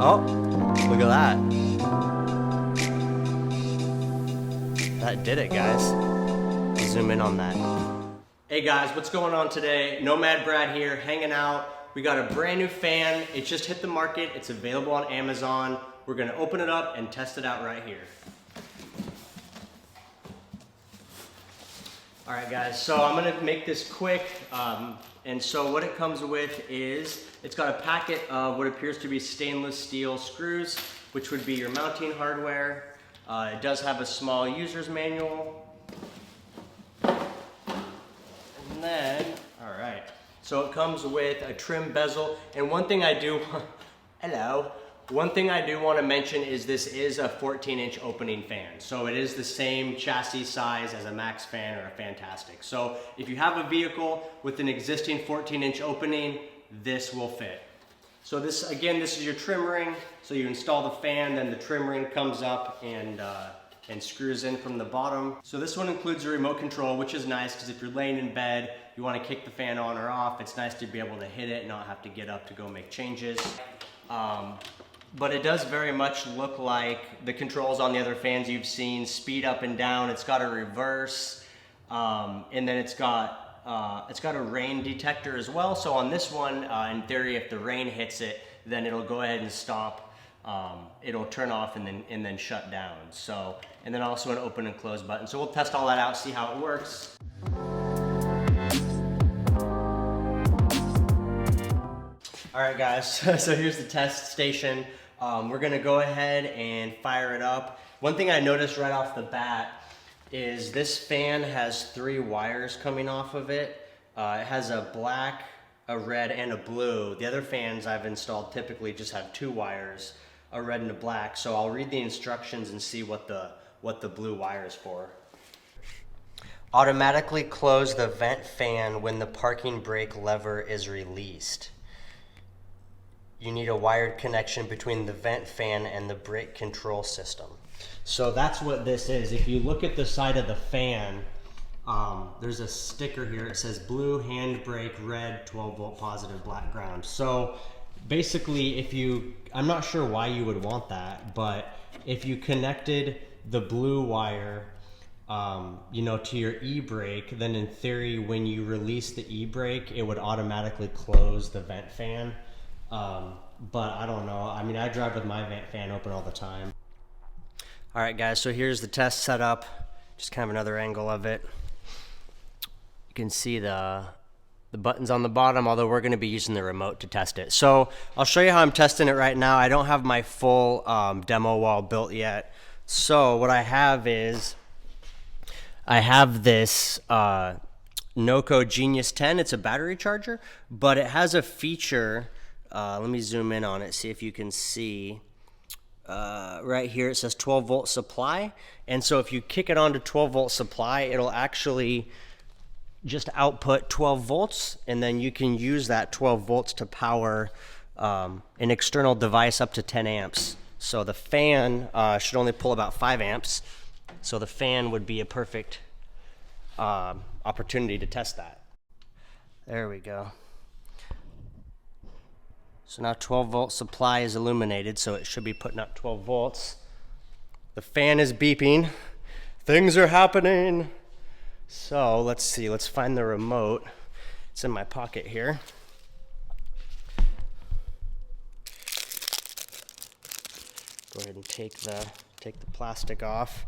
Oh, look at that. That did it, guys. Zoom in on that. Hey guys, what's going on today? Nomad Brad here, hanging out. We got a brand new fan. It just hit the market. It's available on Amazon. We're gonna open it up and test it out right here. All right guys, so I'm gonna make this quick. And so what it comes with is, it's got a packet of what appears to be stainless steel screws, which would be your mounting hardware. It does have a small user's manual. And then, all right. So it comes with a trim bezel. And one thing I do, hello. One thing I do want to mention is this is a 14-inch opening fan. So it is the same chassis size as a Maxx fan or a Fantastic. So if you have a vehicle with an existing 14-inch opening, this will fit. So this, again, this is your trim ring. So you install the fan, then the trim ring comes up and screws in from the bottom. So this one includes a remote control, which is nice because if you're laying in bed, you want to kick the fan on or off, it's nice to be able to hit it and not have to get up to go make changes. But it does very much look like the controls on the other fans you've seen, speed up and down. It's got a reverse, and then it's got a rain detector as well. So on this one, in theory, if the rain hits it, then it'll go ahead and stop. It'll turn off and then shut down. So, and then also an open and close button. So we'll test all that out, see how it works. All right guys, so here's the test station. We're gonna go ahead and fire it up. One thing I noticed right off the bat is this fan has 3 wires coming off of it. It has a black, a red, and a blue. The other fans I've installed typically just have 2 wires, a red and a black. So I'll read the instructions and see what the blue wire is for. Automatically close the vent fan when the parking brake lever is released. You need a wired connection between the vent fan and the brake control system. So that's what this is. If you look at the side of the fan, there's a sticker here. It says blue handbrake, red 12 volt positive, black ground. So basically, I'm not sure why you would want that, but if you connected the blue wire to your e-brake, then in theory, when you release the e-brake, it would automatically close the vent fan. But I don't know. I mean, I drive with my vent fan open all the time. All right, guys, so here's the test setup. Just kind of another angle of it. You can see the buttons on the bottom, although we're going to be using the remote to test it. So I'll show you how I'm testing it right now. I don't have my full demo wall built yet. So what I have is, I have this Noco Genius 10. It's a battery charger, but it has a feature. Let me zoom in on it, see if you can see. Right here it says 12 volt supply. And so if you kick it onto 12 volt supply, it'll actually just output 12 volts. And then you can use that 12 volts to power an external device up to 10 amps. So the fan should only pull about 5 amps. So the fan would be a perfect opportunity to test that. There we go. So now 12 volt supply is illuminated, so it should be putting up 12 volts. The fan is beeping. Things are happening. So let's see, let's find the remote. It's in my pocket here. Go ahead and take the plastic off.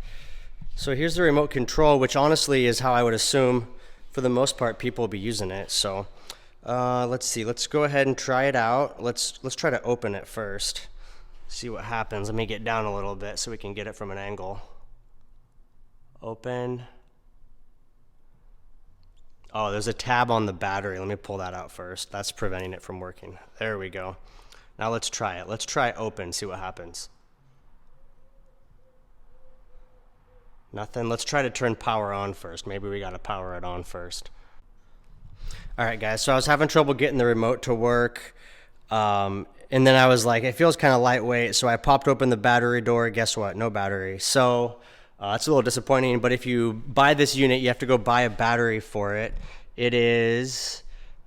So here's the remote control, which honestly is how I would assume for the most part people will be using it. So let's see, let's go ahead and try it out. Let's try to open it first, see what happens. Let me get down a little bit so we can get it from an angle. Open. Oh, there's a tab on the battery. Let me pull that out first. That's preventing it from working. There we go. Now let's try it. Let's try open, see what happens. Nothing. Let's try to turn power on first. Maybe we gotta power it on first. All right, guys, so I was having trouble getting the remote to work. And then I was like, it feels kind of lightweight. So I popped open the battery door. Guess what? No battery. So it's a little disappointing, but if you buy this unit, you have to go buy a battery for it. It is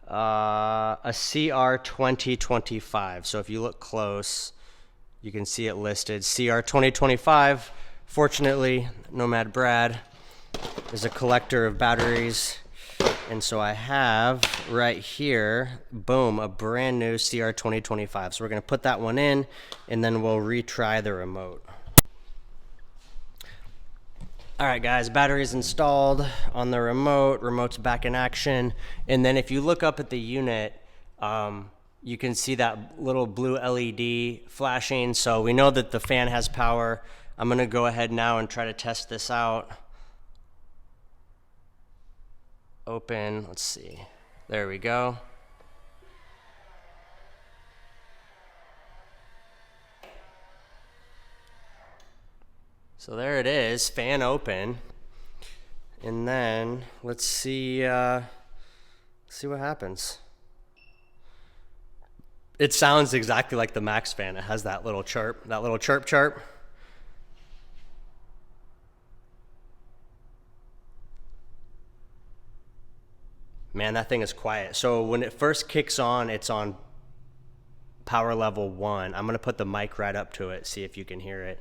a CR2025. So if you look close, You can see it listed, CR 2025. Fortunately, Nomad Brad is a collector of batteries. And so I have right here, boom, a brand new CR 2025. So we're gonna put that one in and then we'll retry the remote. All right, guys, battery's installed on the remote. Remote's back in action. And then if you look up at the unit, you can see that little blue LED flashing. So we know that the fan has power. I'm gonna go ahead now and try to test this out. Open, let's see. There we go. So there it is, fan open. And then let's see what happens. It sounds exactly like the Maxx fan. It has that little chirp, chirp. Man, that thing is quiet. So when it first kicks on, it's on power level 1. I'm gonna put the mic right up to it, see if you can hear it.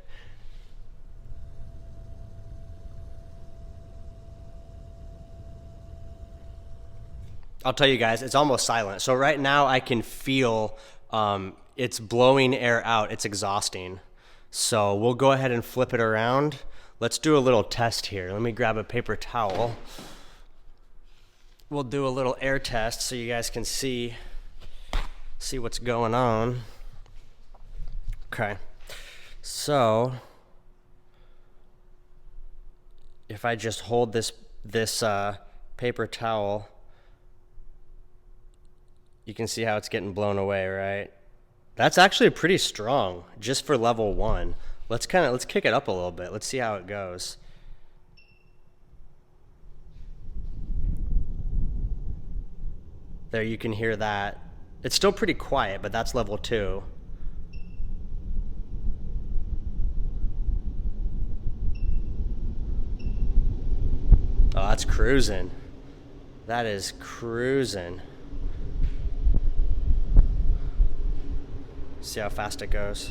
I'll tell you guys, it's almost silent. So right now I can feel it's blowing air out. It's exhausting. So we'll go ahead and flip it around. Let's do a little test here. Let me grab a paper towel. We'll do a little air test so you guys can see what's going on. Okay. So if I just hold this paper towel, you can see how it's getting blown away, right? That's actually pretty strong just for level 1. Let's kick it up a little bit. Let's see how it goes. There, you can hear that. It's still pretty quiet, but that's level 2. Oh, that's cruising. That is cruising. See how fast it goes.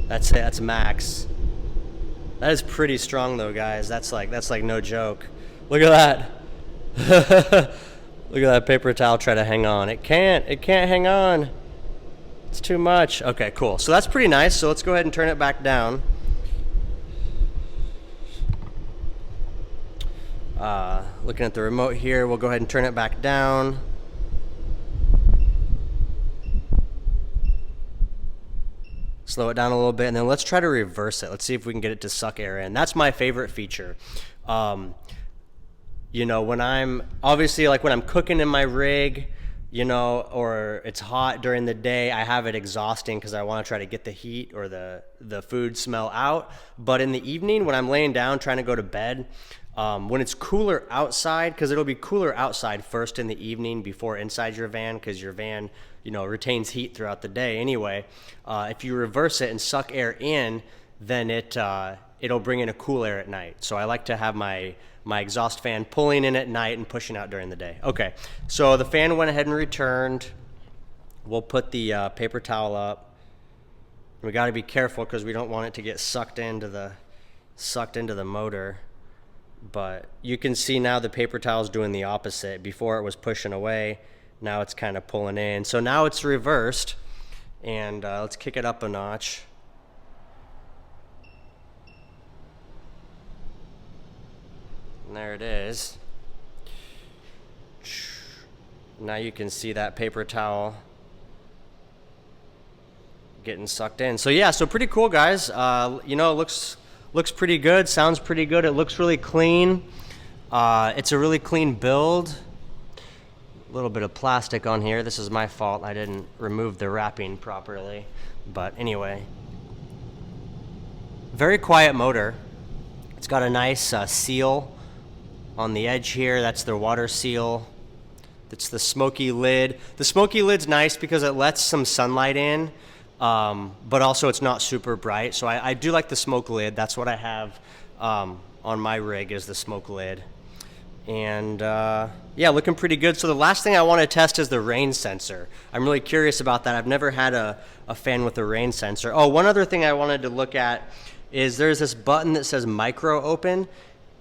That's it, that's max. That is pretty strong though, guys. That's like no joke. Look at that. Look at that paper towel try to hang on. It can't hang on. It's too much. Okay, cool. So that's pretty nice. So let's go ahead and turn it back down. Looking at the remote here, we'll go ahead and turn it back down. Slow it down a little bit, and then let's try to reverse it. Let's see if we can get it to suck air in. That's my favorite feature. You know, when I'm cooking in my rig, you know, or it's hot during the day, I have it exhausting because I want to try to get the heat or the food smell out. But in the evening, when I'm laying down trying to go to bed, when it's cooler outside, because it'll be cooler outside first in the evening before inside your van, because your van, you know, retains heat throughout the day anyway. If you reverse it and suck air in, then it'll bring in a cool air at night. So I like to have my exhaust fan pulling in at night and pushing out during the day. Okay, so the fan went ahead and returned. We'll put the paper towel up. We got to be careful because we don't want it to get sucked into the motor. But you can see now the paper towel's doing the opposite. Before it was pushing away, now it's kind of pulling in. So now it's reversed, and let's kick it up a notch. And there it is. Now you can see that paper towel getting sucked in. So yeah, so pretty cool, guys. You know, it looks pretty good, sounds pretty good. It looks really clean. It's a really clean build. A little bit of plastic on here. This is my fault. I didn't remove the wrapping properly. But anyway, very quiet motor. It's got a nice seal on the edge here. That's the water seal. That's the smoky lid. The smoky lid's nice because it lets some sunlight in, but also it's not super bright. So I do like the smoke lid. That's what I have on my rig, is the smoke lid. And yeah, looking pretty good. So the last thing I want to test is the rain sensor. I'm really curious about that. I've never had a fan with a rain sensor. Oh, one other thing I wanted to look at is there's this button that says micro open,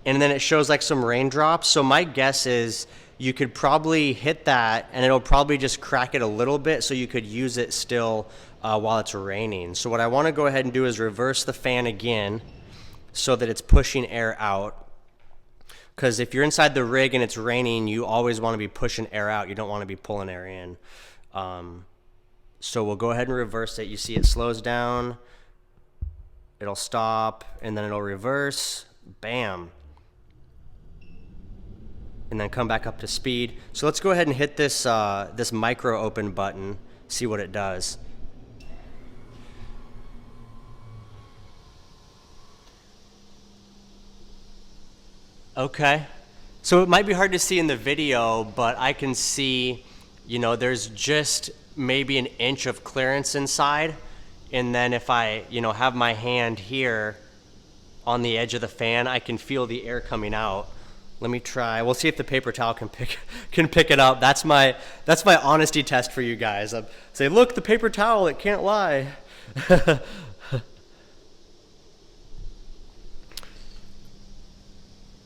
and then it shows like some raindrops. So my guess is you could probably hit that and it'll probably just crack it a little bit so you could use it still while it's raining. So what I want to go ahead and do is reverse the fan again so that it's pushing air out. Because if you're inside the rig and it's raining, you always want to be pushing air out. You don't want to be pulling air in. So we'll go ahead and reverse it. You see it slows down, it'll stop, and then it'll reverse, bam. And then come back up to speed. So let's go ahead and hit this, this micro open button, see what it does. Okay, so it might be hard to see in the video, but I can see, you know, there's just maybe an inch of clearance inside. And then if I, you know, have my hand here on the edge of the fan, I can feel the air coming out. Let me try. We'll see if the paper towel can pick it up. That's my honesty test for you guys. I say, look, the paper towel, it can't lie.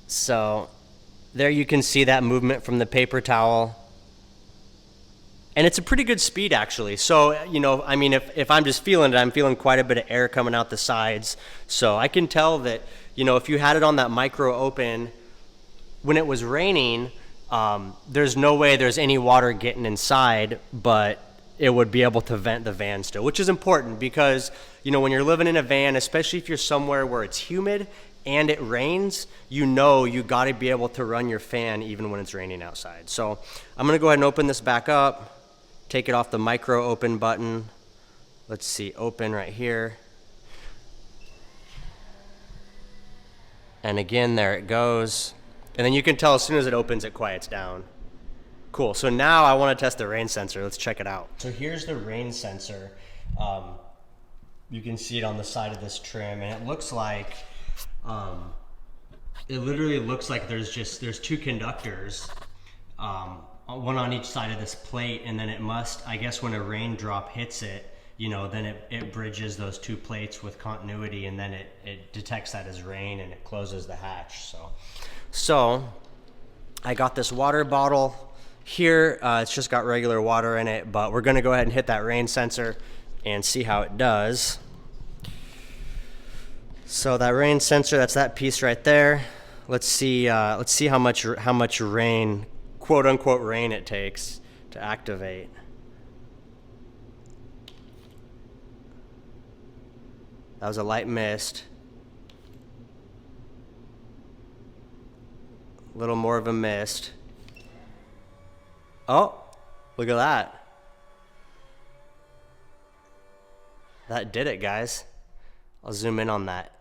So there you can see that movement from the paper towel. And it's a pretty good speed actually. So, you know, I mean, if I'm just feeling it, I'm feeling quite a bit of air coming out the sides. So I can tell that, you know, if you had it on that micro open, when it was raining, there's no way there's any water getting inside, but it would be able to vent the van still, which is important because, you know, when you're living in a van, especially if you're somewhere where it's humid and it rains, you know you got to be able to run your fan even when it's raining outside. So I'm going to go ahead and open this back up, take it off the micro open button. Let's see, open right here. And again, there it goes. And then you can tell as soon as it opens, it quiets down. Cool, so now I want to test the rain sensor. Let's check it out. So here's the rain sensor. You can see it on the side of this trim, and it looks like, it literally looks like there's two conductors, one on each side of this plate, and then it must, I guess when a raindrop hits it, you know, then it bridges those two plates with continuity, and then it detects that as rain and it closes the hatch. So I got this water bottle here. It's just got regular water in it, but we're gonna go ahead and hit that rain sensor and see how it does. So that rain sensor, that's that piece right there. Let's see how much rain, quote unquote rain, it takes to activate. That was a light mist. A little more of a mist. Oh, look at that. That did it, guys. I'll zoom in on that.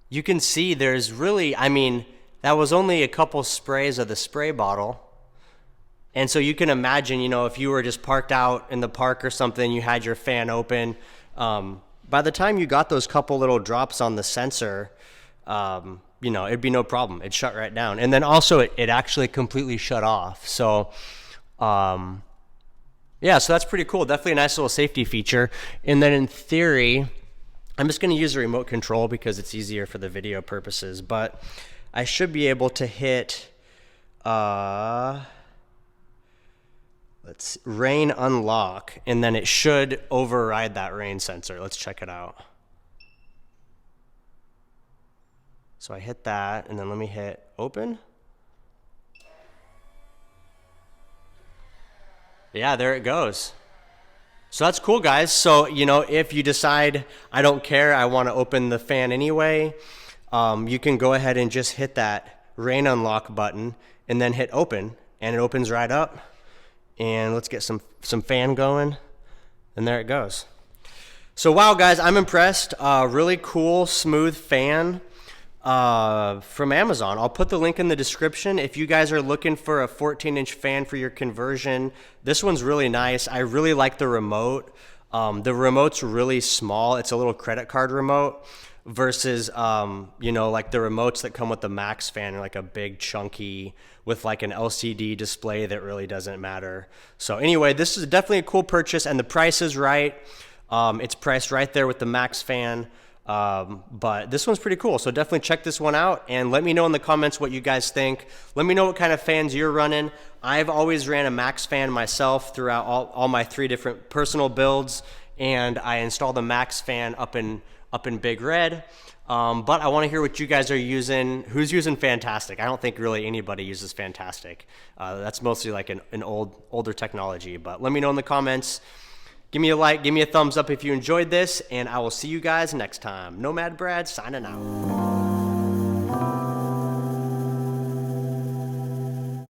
You can see there's really, I mean, that was only a couple sprays of the spray bottle. And so you can imagine, you know, if you were just parked out in the park or something, you had your fan open, by the time you got those couple little drops on the sensor, you know, it'd be no problem. It'd shut right down. And then also it actually completely shut off. So, yeah, so that's pretty cool. Definitely a nice little safety feature. And then in theory, I'm just going to use the remote control because it's easier for the video purposes, but I should be able to hit, let's see, rain unlock, and then it should override that rain sensor. Let's check it out. So I hit that, and then let me hit open. Yeah, there it goes. So that's cool, guys. So, you know, if you decide, I don't care, I want to open the fan anyway, you can go ahead and just hit that rain unlock button and then hit open, and it opens right up. And let's get some fan going, and there it goes. So wow, guys, I'm impressed. Really cool, smooth fan from Amazon. I'll put the link in the description. If you guys are looking for a 14-inch fan for your conversion, this one's really nice. I really like the remote. The remote's really small. It's a little credit card remote. versus, you know, like the remotes that come with the Maxx fan are like a big chunky with like an LCD display that really doesn't matter. So anyway, this is definitely a cool purchase, and the price is right. It's priced right there with the Maxx fan. But this one's pretty cool. So definitely check this one out and let me know in the comments what you guys think. Let me know what kind of fans you're running. I've always ran a Maxx fan myself throughout all my 3 different personal builds, and I installed the Maxx fan up in Big Red. But I want to hear what you guys are using. Who's using Fantastic? I don't think really anybody uses Fantastic. That's mostly like an older technology, but let me know in the comments. Give me a like, give me a thumbs up if you enjoyed this, and I will see you guys next time. Nomad Brad signing out.